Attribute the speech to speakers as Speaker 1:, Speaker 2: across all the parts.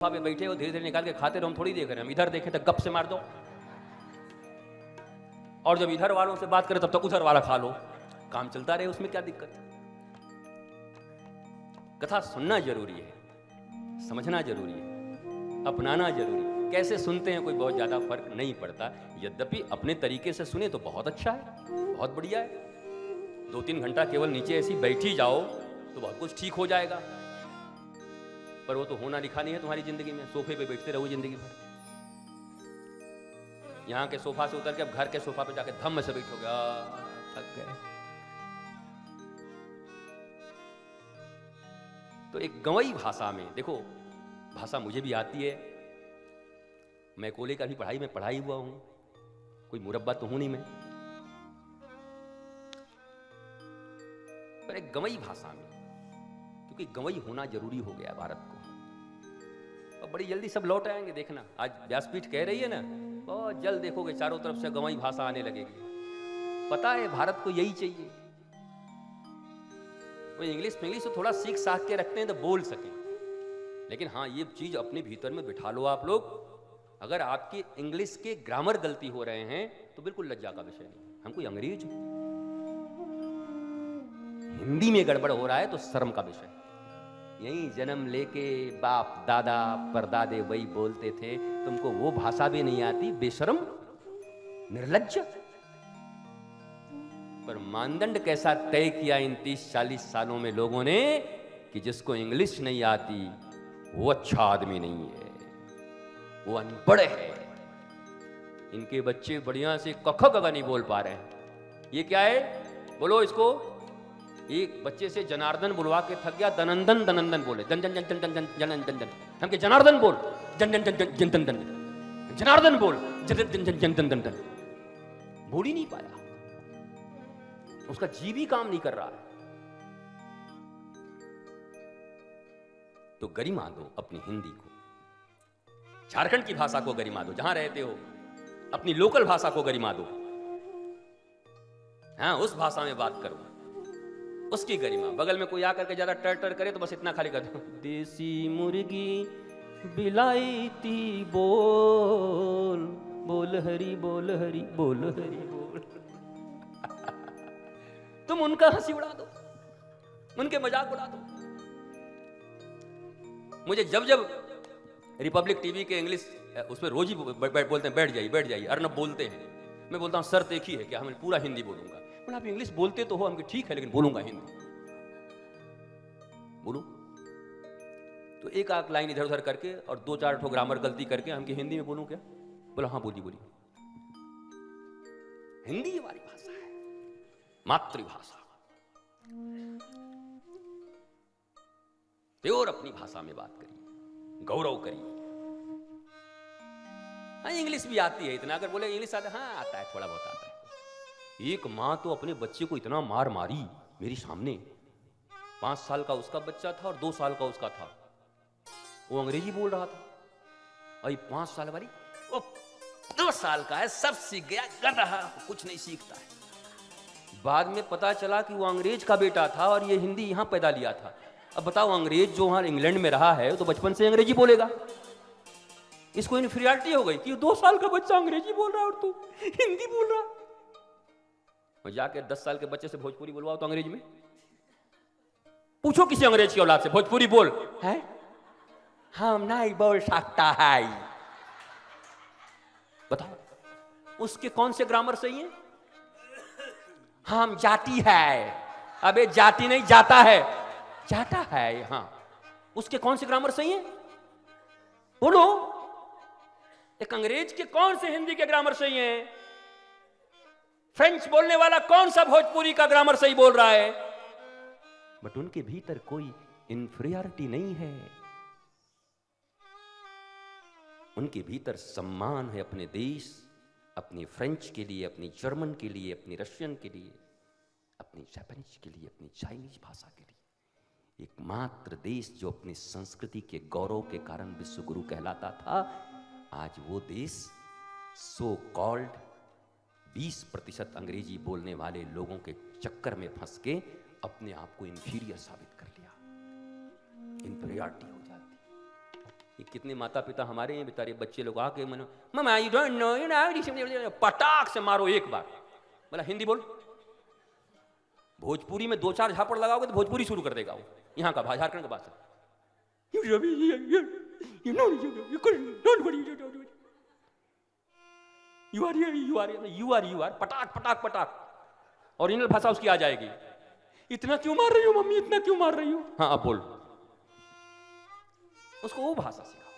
Speaker 1: पे बैठे हो, धीरे धीरे निकाल के खाते रहो, हम थोड़ी देख रहे हैं। हम इधर देखें तो गप से मार दो, और जब इधर वालों से बात करें तब तक उधर वाला खा लो। काम चलता रहे, उसमें क्या दिक्कत है। कथा सुनना जरूरी है, समझना जरूरी है, अपनाना जरूरी है। कैसे सुनते हैं कोई बहुत ज्यादा फर्क नहीं पड़ता, यद्यपि अपने तरीके से सुने तो बहुत अच्छा है, बहुत बढ़िया है। 2-3 घंटा केवल नीचे ऐसी बैठी जाओ तो बहुत कुछ ठीक हो जाएगा, पर वो तो होना लिखा नहीं है तुम्हारी जिंदगी में। सोफे पे बैठते रहो जिंदगी भर, यहां के सोफा से उतर के अब घर के सोफा पे जाके धम्म से बैठोगे, थक गए। तो एक गंवई भाषा में देखो, भाषा मुझे भी आती है, मैं कोले का भी पढ़ाई में पढ़ाई हुआ हूं, कोई मुरब्बा तो हूं नहीं मैं, पर एक गंवई भाषा में, क्योंकि गंवई होना जरूरी हो गया भारत को। और बड़ी जल्दी सब लौट आएंगे, देखना। आज व्यासपीठ कह रही है ना, बहुत जल्द देखोगे चारों तरफ से गंवई भाषा आने लगेगी। पता है भारत को यही चाहिए, वो इंग्लिश तो थोड़ा सीख साख के रखते हैं तो बोल सकें, लेकिन हाँ ये चीज अपने भीतर में बिठा लो आप लोग। अगर आपके इंग्लिश के ग्रामर गलती हो रहे हैं तो बिल्कुल लज्जा का विषय नहीं। हम कोई अंग्रेज, हिंदी में गड़बड़ हो रहा है तो शर्म का विषय। यही जन्म लेके बाप दादा परदादे वही बोलते थे, तुमको वो भाषा भी नहीं आती, बेशर्म निर्लज्ज। पर मानदंड कैसा तय किया इन 30-40 सालों में लोगों ने कि जिसको इंग्लिश नहीं आती वो अच्छा आदमी नहीं है, वो अनपढ़ है। इनके बच्चे बढ़िया से कख गगा नहीं बोल पा रहे हैं। ये क्या है, बोलो इसको। एक बच्चे से जनार्दन बुलवा के थक गया, दनंदन दनंदन बोले, जन जन जन जन जन जन जन जन। हम के जनार्दन बोल, जन जन जन जन जन जन जन, जनार्दन बोल, जन जन जन जन जन जन। बोल ही नहीं पाया, उसका जीव ही काम नहीं कर रहा है। तो गरिमा दो अपनी हिंदी को, झारखंड की भाषा को गरिमा दो, जहां रहते हो अपनी लोकल भाषा को गरिमा दो। हाँ, उस भाषा में बात करो, उसकी गरिमा। बगल में कोई आकर के ज्यादा टर टर करे तो बस इतना खाली कर दो, देसी मुर्गी बिलाईती बोल, बोल हरी बोल हरी बोल हरी बोल। तुम उनका हंसी उड़ा दो, उनके मजाक उड़ा दो। मुझे जब जब रिपब्लिक टीवी के इंग्लिश उसमें रोज ही बोलते हैं, बैठ जाइए अर्नब बोलते हैं, मैं बोलता हूं शर्त एक ही है कि मैं पूरा हिंदी बोलूंगा। आप इंग्लिश बोलते तो हो, हमके ठीक है, लेकिन बोलूंगा हिंदी। बोलो तो एक आध लाइन इधर उधर करके और 2-4 ठो ग्रामर गलती करके हमके हिंदी में बोलूं क्या? बोला हाँ बोलिए। हिंदी हमारी भाषा है, मातृभाषा। प्योर अपनी भाषा में बात करिए, गौरव करिए। हाँ इंग्लिश भी आती है इतना, अगर बोले इंग्लिश आता है, हाँ आता है, थोड़ा बहुत आता है। एक माँ तो अपने बच्चे को इतना मार मारी मेरी सामने, 5 साल का उसका बच्चा था और 2 साल का उसका था, वो अंग्रेजी बोल रहा था, और 5 साल वाली वो 2 साल का है, सब सीख गया, कर रहा, कुछ नहीं सीखता है। बाद में पता चला कि वो अंग्रेज का बेटा था और ये हिंदी यहां पैदा लिया था। अब बताओ, अंग्रेज जो वहां इंग्लैंड में रहा है तो बचपन से अंग्रेजी बोलेगा। इसको इन्फीरियरिटी हो गई कि 2 साल का बच्चा अंग्रेजी बोल रहा है और तू हिंदी बोल रहा। और जाके 10 साल के बच्चे से भोजपुरी बोलवाओ तो अंग्रेजी में, पूछो किसी अंग्रेज की औलाद से, भोजपुरी बोल है, हम नहीं बोल सकता है। बताओ उसके कौन से ग्रामर सही है? हम जाति है, अबे जाति नहीं जाता है, जाता है। हाँ, उसके कौन से ग्रामर सही है? बोलो, एक अंग्रेज के कौन से हिंदी के ग्रामर सही है? फ्रेंच बोलने वाला कौन सा भोजपुरी का ग्रामर सही बोल रहा है? बट उनके भीतर कोई इंफीरियरिटी नहीं है, उनके भीतर सम्मान है अपने देश, अपने फ्रेंच के लिए, अपनी जर्मन के लिए, अपनी रशियन के लिए, अपनी जापानीज के लिए, अपनी चाइनीज भाषा के लिए। एकमात्र देश जो अपनी संस्कृति के गौरव के कारण विश्व गुरु कहलाता था, आज वो देश सो कॉल्ड 20% अंग्रेजी बोलने वाले लोगों के चक्कर में फंस के अपने आप को इंफीरियर साबित कर लिया। इंफीरियरिटी हो जाती। कि कितने माता पिता हमारे हैं बेचारे, बच्चे लोग आके मन मम्मा you don't know you know, पटाख से मारो एक बार। बोला हिंदी बोल। भोजपुरी में 2-4 झापड़ लगाओगे तो भोजपुरी शुरू कर देगा वो, यहाँ का झारखंड का भाषा। यू आर पटाख पटाख पटाख, ओरिजिनल भाषा उसकी आ जाएगी। इतना क्यों मार रही हो मम्मी, इतना क्यों मार रही हो? हाँ अब बोल। उसको वो भाषा सिखाओ।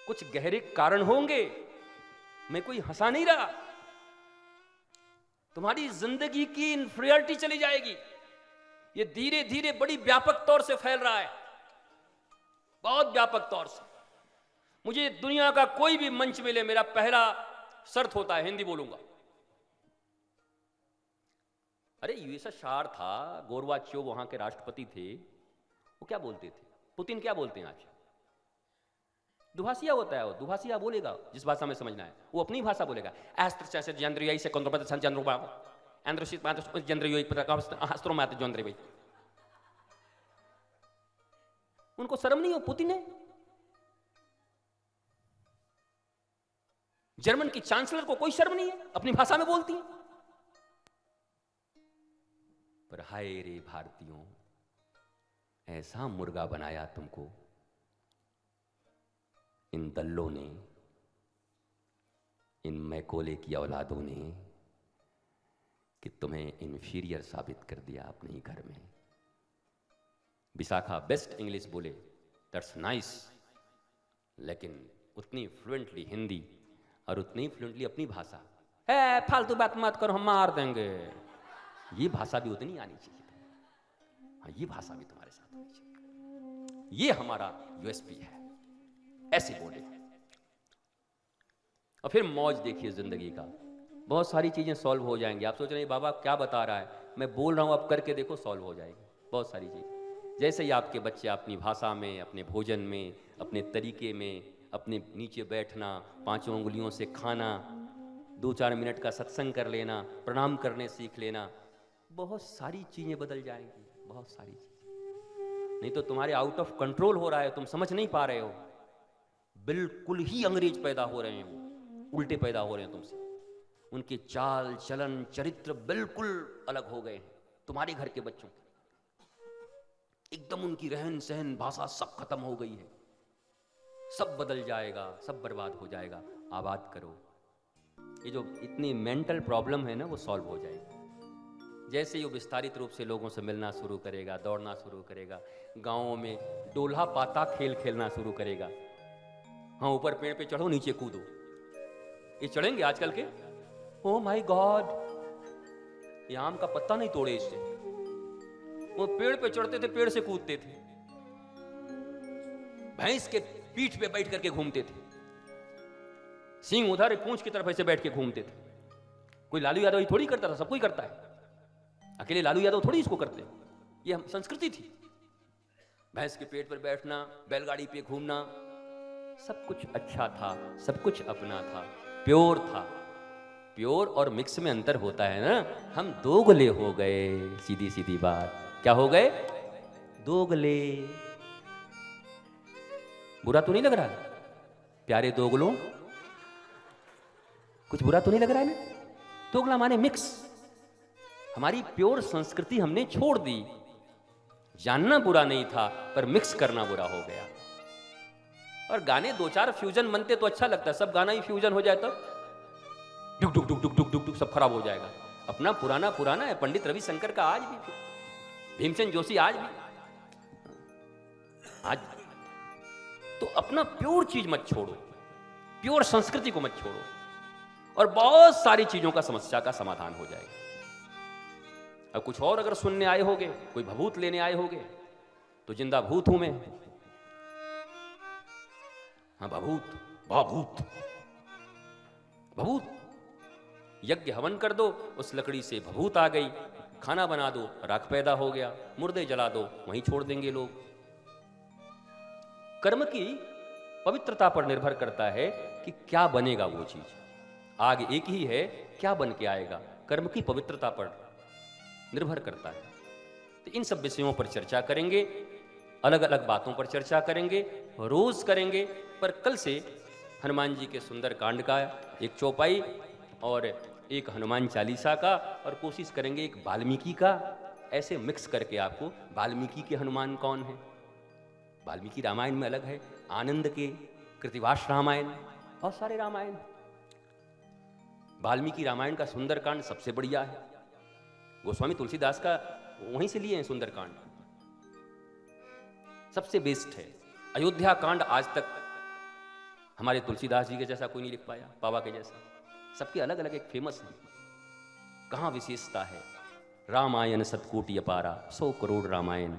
Speaker 1: कुछ गहरे कारण होंगे, मैं कोई हंसा नहीं रहा। तुम्हारी जिंदगी की इन्फीरियरिटी चली जाएगी। ये धीरे धीरे बड़ी व्यापक तौर से फैल रहा है, बहुत व्यापक तौर से। मुझे दुनिया का कोई भी मंच मिले, मेरा पहला शर्त होता है हिंदी बोलूंगा। अरे यूएसएसआर था, गोरबाचोव वहां के राष्ट्रपति थे, वो क्या बोलते थे? पुतिन क्या बोलते हैं आज? दुभाषिया होता है वो, दुभाषिया बोलेगा जिस भाषा में समझना है, वो अपनी भाषा बोलेगा। उनको शर्म नहीं हो? पुतिन है, जर्मन की चांसलर को कोई शर्म नहीं है, अपनी भाषा में बोलती है। पर हाय रे भारतीयों, ऐसा मुर्गा बनाया तुमको इन दल्लों ने, इन मैकोले की औलादों ने, कि तुम्हें इन्फीरियर साबित कर दिया अपने ही घर में। विशाखा बेस्ट इंग्लिश बोले, दैट्स नाइस, लेकिन उतनी फ्लुएंटली हिंदी और उतनी फ्लुएंटली अपनी भाषा, है फालतू बात मत करो हम मार देंगे, ये भाषा भी उतनी आनी चाहिए। हाँ, ये भाषा भी तुम्हारे साथ होनी चाहिए। ये हमारा यूएसपी है, ऐसे बोले। और फिर मौज देखिए जिंदगी का, बहुत सारी चीजें सॉल्व हो जाएंगी। आप सोच रहे हैं बाबा क्या बता रहा है, मैं बोल रहा हूं, आप करके देखो, सॉल्व हो जाएगी बहुत सारी चीज। जैसे ही आपके बच्चे अपनी भाषा में, अपने भोजन में, अपने तरीके में, अपने नीचे बैठना, 5 उंगलियों से खाना, 2-4 मिनट का सत्संग कर लेना, प्रणाम करने सीख लेना, बहुत सारी चीजें बदल जाएंगी, बहुत सारी चीजें। नहीं तो तुम्हारे आउट ऑफ कंट्रोल हो रहा है, तुम समझ नहीं पा रहे हो। बिल्कुल ही अंग्रेज पैदा हो रहे हैं, वो उल्टे पैदा हो रहे हैं तुमसे। उनके चाल चलन चरित्र बिल्कुल अलग हो गए हैं तुम्हारे घर के बच्चों के। एकदम उनकी रहन सहन भाषा सब खत्म हो गई है। सब बदल जाएगा, सब बर्बाद हो जाएगा। आबाद करो। ये जो इतनी मेंटल प्रॉब्लम है ना, वो सॉल्व हो जाएगी। जैसे ये विस्तारित रूप से लोगों से मिलना शुरू करेगा, दौड़ना शुरू करेगा, गाँवों में डोला पाता खेल खेलना शुरू करेगा। हाँ, ऊपर पेड़ पे चढ़ो, नीचे कूदो, ये चढ़ेंगे आजकल के। ओ माय गॉड, ये आम का पत्ता नहीं तोड़े इससे। वो पेड़ पे चढ़ते थे, पेड़ से कूदते थे, भैंस के पीठ पे बैठ करके घूमते थे, सींग उधर पूंछ की तरफ ऐसे बैठ के घूमते थे। कोई लालू यादव ही थोड़ी करता था, सब कोई करता है, अकेले लालू यादव थोड़ी इसको करते। ये संस्कृति थी। भैंस के पेट पर बैठना, बैलगाड़ी पे घूमना, सब कुछ अच्छा था, सब कुछ अपना था, प्योर था। प्योर और मिक्स में अंतर होता है ना। हम दोगले हो गए, सीधी सीधी बात। क्या हो गए? दोगले। बुरा तो नहीं लग रहा प्यारे दोगलों? कुछ बुरा तो नहीं लग रहा है ना? दोगला माने मिक्स। हमारी प्योर संस्कृति हमने छोड़ दी। जानना बुरा नहीं था, पर मिक्स करना बुरा हो गया। और गाने 2-4 फ्यूजन बनते तो अच्छा लगता है। सब गाना ही फ्यूजन हो जाए तो डुक डुक डुक डुक डुक डुक डुक सब खराब हो जाएगा। अपना पुराना पुराना है। पंडित रविशंकर का आज भी, भीमसेन जोशी आज भी, आज तो अपना प्योर चीज मत छोड़ो, प्योर संस्कृति को मत छोड़ो, और बहुत सारी चीजों का समस्या का समाधान हो जाएगा। अब कुछ और अगर सुनने आए होगे, कोई भभूत लेने आए होगे, तो जिंदा भूत हूं मैं। हाँ, भभूत, भभूत, भभूत। यज्ञ हवन कर दो, उस लकड़ी से भभूत आ गई। खाना बना दो, राख पैदा हो गया। मुर्दे जला दो, वहीं छोड़ देंगे लोग। कर्म की पवित्रता पर निर्भर करता है कि क्या बनेगा वो चीज। आग एक ही है, क्या बन के आएगा, कर्म की पवित्रता पर निर्भर करता है। तो इन सब विषयों पर चर्चा करेंगे। अलग अलग बातों पर चर्चा करेंगे, रोज करेंगे। पर कल से हनुमान जी के सुंदर कांड का एक चौपाई और एक हनुमान चालीसा का, और कोशिश करेंगे एक वाल्मीकि का, ऐसे मिक्स करके आपको। वाल्मीकि के हनुमान कौन है? वाल्मीकि रामायण में अलग है, आनंद के, कृतिवास रामायण, बहुत सारे रामायण। वाल्मीकि रामायण का सुंदरकांड सबसे बढ़िया है। गोस्वामी तुलसीदास का वहीं से लिए हैं सुंदरकांड, सबसे बेस्ट है। अयोध्या कांड आज तक हमारे तुलसीदास जी के जैसा कोई नहीं लिख पाया, पावा के जैसा। सबके अलग अलग एक फेमस है। कहाँ विशेषता है? रामायण सतकोटि अपारा, 100 करोड़ रामायण।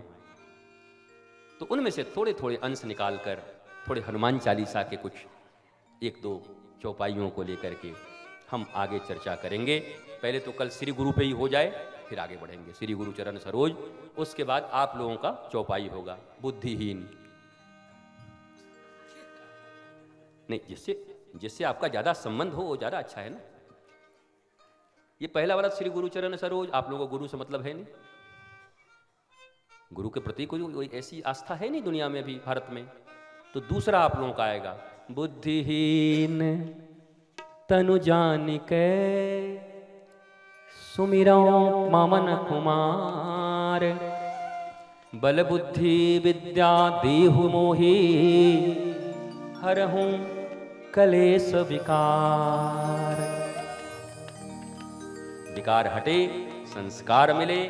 Speaker 1: तो उनमें से थोड़े थोड़े अंश निकालकर थोड़े हनुमान चालीसा के कुछ एक दो चौपाइयों को लेकर के हम आगे चर्चा करेंगे। पहले तो कल श्री गुरु पे ही हो जाए, फिर आगे बढ़ेंगे। श्री गुरु चरण सरोज, उसके बाद आप लोगों का चौपाई होगा बुद्धिहीन। नहीं, जिससे आपका ज्यादा संबंध हो वो ज्यादा अच्छा है ना। ये पहला वाला श्री गुरु चरण सरोज, आप लोगों को गुरु से मतलब है नहीं, गुरु के प्रति कोई ऐसी आस्था है नहीं दुनिया में अभी भारत में। तो दूसरा आप लोगों का आएगा बुद्धिहीन तनु जानिके सुमिरो ममन कुमार, बल बुद्धि विद्या देहु मोहि, हरहूं कलेश विकार। विकार हटे, संस्कार मिले,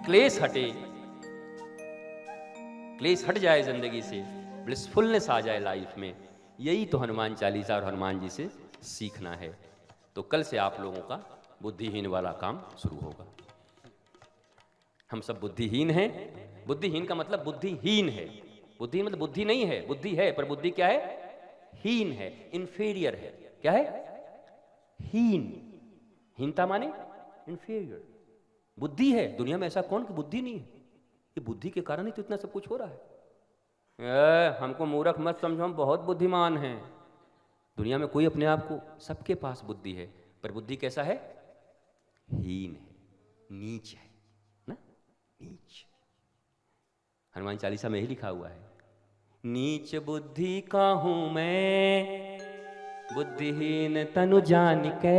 Speaker 1: क्लेश हटे, क्लेश हट जाए जिंदगी से, ब्लिसफुलनेस आ जाए लाइफ में। यही तो हनुमान चालीसा और हनुमान जी से सीखना है। तो कल से आप लोगों का बुद्धिहीन वाला काम शुरू होगा। हम सब बुद्धिहीन हैं। बुद्धिहीन का मतलब बुद्धिहीन है। बुद्धि मतलब बुद्धि नहीं है, बुद्धि है, पर बुद्धि क्या है? हीन है, इंफीरियर है। क्या है? हीन। हीनता माने इंफीरियर। बुद्धि है, दुनिया में ऐसा कौन कि बुद्धि नहीं है? ये बुद्धि के कारण ही तो इतना सब कुछ हो रहा है। हमको मूर्ख मत समझो, हम बहुत बुद्धिमान हैं। दुनिया में कोई अपने आप को, सबके पास बुद्धि है, पर बुद्धि कैसा है? हीन है, नीच है ना, नीच। हनुमान चालीसा में ही लिखा हुआ है, नीच बुद्धि का हूं मैं, बुद्धिहीन तनु जानिके,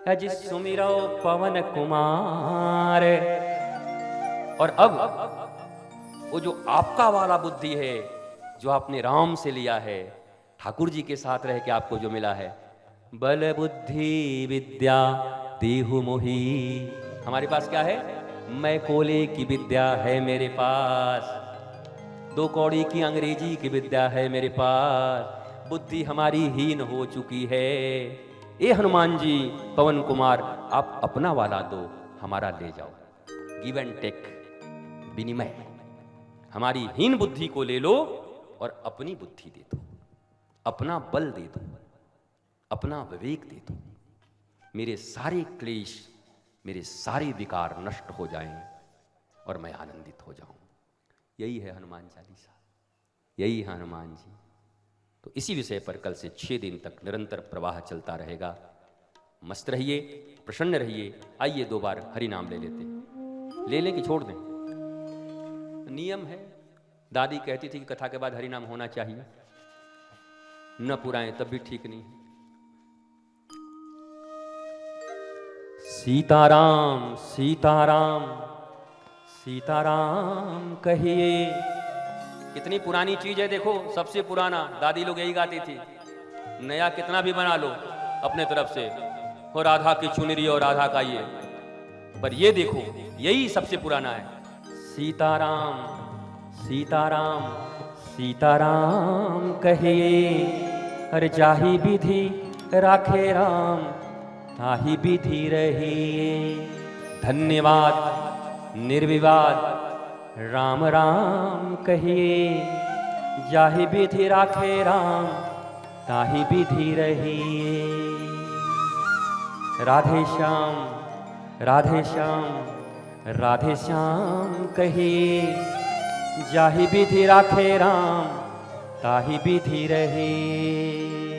Speaker 1: अज सुमिरो पवन कुमार। और अब वो जो आपका वाला बुद्धि है, जो आपने राम से लिया है, ठाकुर जी के साथ रह के आपको जो मिला है, बल बुद्धि विद्या देहु मोहि। हमारे पास क्या है? मैं कोले की विद्या है मेरे पास, 2 कौड़ी की अंग्रेजी की विद्या है मेरे पास। बुद्धि हमारी हीन हो चुकी है। ए हनुमान जी, पवन कुमार, आप अपना वाला दो, हमारा ले जाओ। गिव एंड टेक, विनिमय। हमारी हीन बुद्धि को ले लो और अपनी बुद्धि दे दो, अपना बल दे दो, अपना विवेक दे दो। मेरे सारे क्लेश, मेरे सारे विकार नष्ट हो जाएं और मैं आनंदित हो जाऊं। यही है हनुमान चालीसा, यही है हनुमान जी। तो इसी विषय पर कल से 6 दिन तक निरंतर प्रवाह चलता रहेगा। मस्त रहिए, प्रसन्न रहिए। आइए 2 बार हरि नाम ले लेते हैं। ले लें कि छोड़ दें? नियम है, दादी कहती थी कि कथा के बाद हरि नाम होना चाहिए, न पुराएं तब भी ठीक नहीं। सीताराम सीताराम सीताराम कहिए। कितनी पुरानी चीज है, देखो, सबसे पुराना। दादी लोग यही गाती थी। नया कितना भी बना लो अपने तरफ से, हो राधा की चुनरी और राधा का ये, पर ये देखो, यही सबसे पुराना है। सीताराम सीताराम सीताराम कहिए, हर जाहि विधि राखे राम, ताहि विधि रहिए। धन्यवाद निर्विवाद राम राम कहिए, जाहि विधि राखे राम, ताहि विधि रहिए। राधे श्याम राधे श्याम राधे श्याम कहिए, जाहि विधि राखे राम, ताहि विधि रहिए।